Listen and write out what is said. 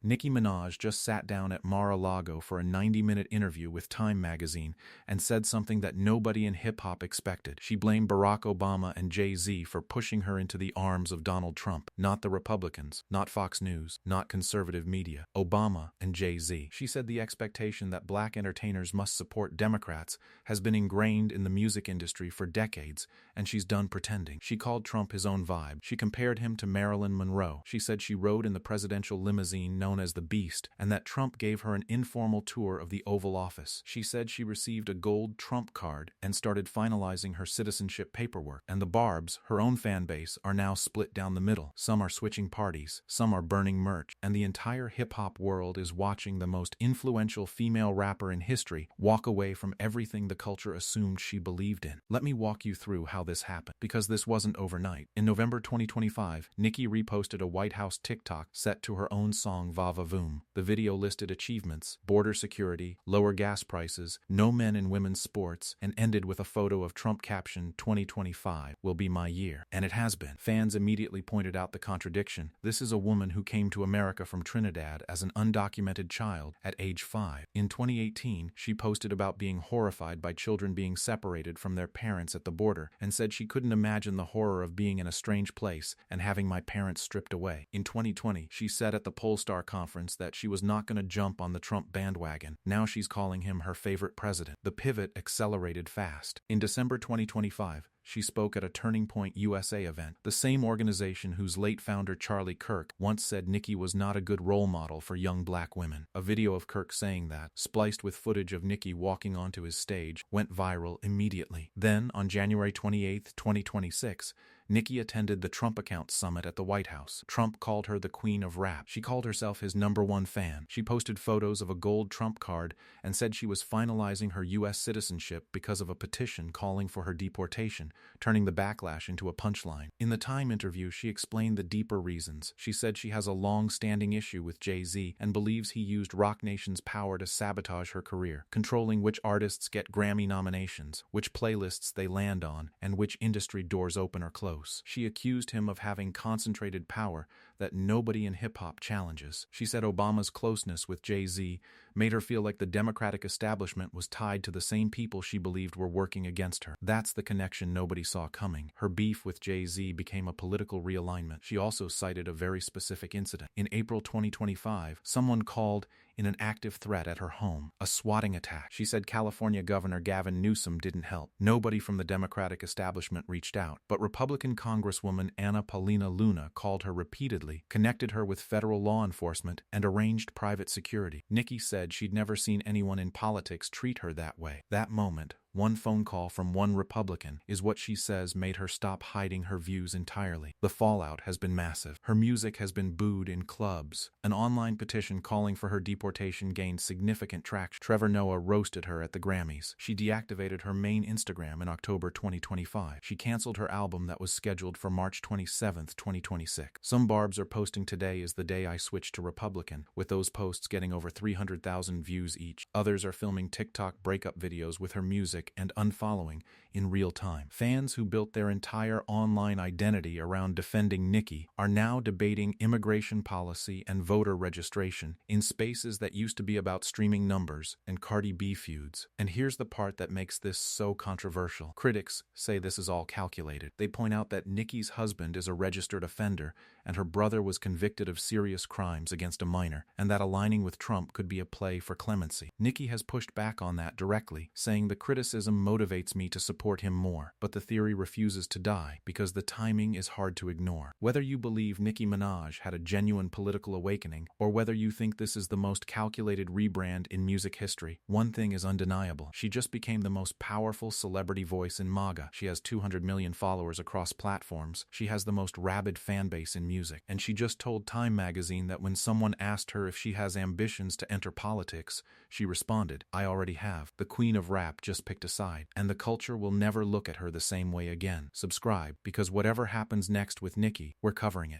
Nicki Minaj just sat down at Mar-a-Lago for a 90-minute interview with Time magazine and said something that nobody in hip-hop expected. She blamed Barack Obama and Jay-Z for pushing her into the arms of Donald Trump, not the Republicans, not Fox News, not conservative media, Obama and Jay-Z. She said the expectation that black entertainers must support Democrats has been ingrained in the music industry for decades, and she's done pretending. She called Trump his own vibe. She compared him to Marilyn Monroe. She said she rode in the presidential limousine known as the Beast, and that Trump gave her an informal tour of the Oval Office. She said she received a gold Trump card and started finalizing her citizenship paperwork. And the Barbs, her own fan base, are now split down the middle. Some are switching parties, some are burning merch, and the entire hip-hop world is watching the most influential female rapper in history walk away from everything the culture assumed she believed in. Let me walk you through how this happened, because this wasn't overnight. In November 2025, Nicki reposted a White House TikTok set to her own song Va Va Voom. The video listed achievements, border security, lower gas prices, no men in women's sports, and ended with a photo of Trump captioned 2025 will be my year. And it has been. Fans immediately pointed out the contradiction. This is a woman who came to America from Trinidad as an undocumented child at age 5. In 2018, she posted about being horrified by children being separated from their parents at the border and said she couldn't imagine the horror of being in a strange place and having my parents stripped away. In 2020, she said at the Polestar conference that she was not going to jump on the Trump bandwagon. Now she's calling him her favorite president. The pivot accelerated fast. In December 2025, she spoke at a Turning Point USA event, the same organization whose late founder Charlie Kirk once said Nicki was not a good role model for young black women. A video of Kirk saying that, spliced with footage of Nicki walking onto his stage, went viral immediately. Then, on January 28, 2026, Nicki attended the Trump Account Summit at the White House. Trump called her the Queen of Rap. She called herself his #1 fan. She posted photos of a gold Trump card and said she was finalizing her U.S. citizenship because of a petition calling for her deportation, turning the backlash into a punchline. In the Time interview, she explained the deeper reasons. She said she has a long-standing issue with Jay-Z and believes he used Roc Nation's power to sabotage her career, controlling which artists get Grammy nominations, which playlists they land on, and which industry doors open or close. She accused him of having concentrated power that nobody in hip-hop challenges. She said Obama's closeness with Jay-Z made her feel like the Democratic establishment was tied to the same people she believed were working against her. That's the connection nobody saw coming. Her beef with Jay-Z became a political realignment. She also cited a very specific incident. In April 2025, someone called in an active threat at her home, a swatting attack. She said California Governor Gavin Newsom didn't help. Nobody from the Democratic establishment reached out, but Republican Congresswoman Anna Paulina Luna called her repeatedly, connected her with federal law enforcement, and arranged private security. Nicki said she'd never seen anyone in politics treat her that way. That moment, one phone call from one Republican, is what she says made her stop hiding her views entirely. The fallout has been massive. Her music has been booed in clubs. An online petition calling for her deportation gained significant traction. Trevor Noah roasted her at the Grammys. She deactivated her main Instagram in October 2025. She canceled her album that was scheduled for March 27, 2026. Some Barbs are posting today is the day I switched to Republican, with those posts getting over 300,000 views each. Others are filming TikTok breakup videos with her music and unfollowing in real time. Fans who built their entire online identity around defending Nicki are now debating immigration policy and voter registration in spaces that used to be about streaming numbers and Cardi B feuds. And here's the part that makes this so controversial. Critics say this is all calculated. They point out that Nicki's husband is a registered offender and her brother was convicted of serious crimes against a minor, and that aligning with Trump could be a play for clemency. Nicki has pushed back on that directly, saying the criticism motivates me to support him more, but the theory refuses to die because the timing is hard to ignore. Whether you believe Nicki Minaj had a genuine political awakening, or whether you think this is the most calculated rebrand in music history, one thing is undeniable. She just became the most powerful celebrity voice in MAGA. She has 200 million followers across platforms. She has the most rabid fan base in music. And she just told Time magazine that when someone asked her if she has ambitions to enter politics, she responded, "I already have. The Queen of Rap just picked a side, and the culture will never look at her the same way again." Subscribe, because whatever happens next with Nicki, we're covering it.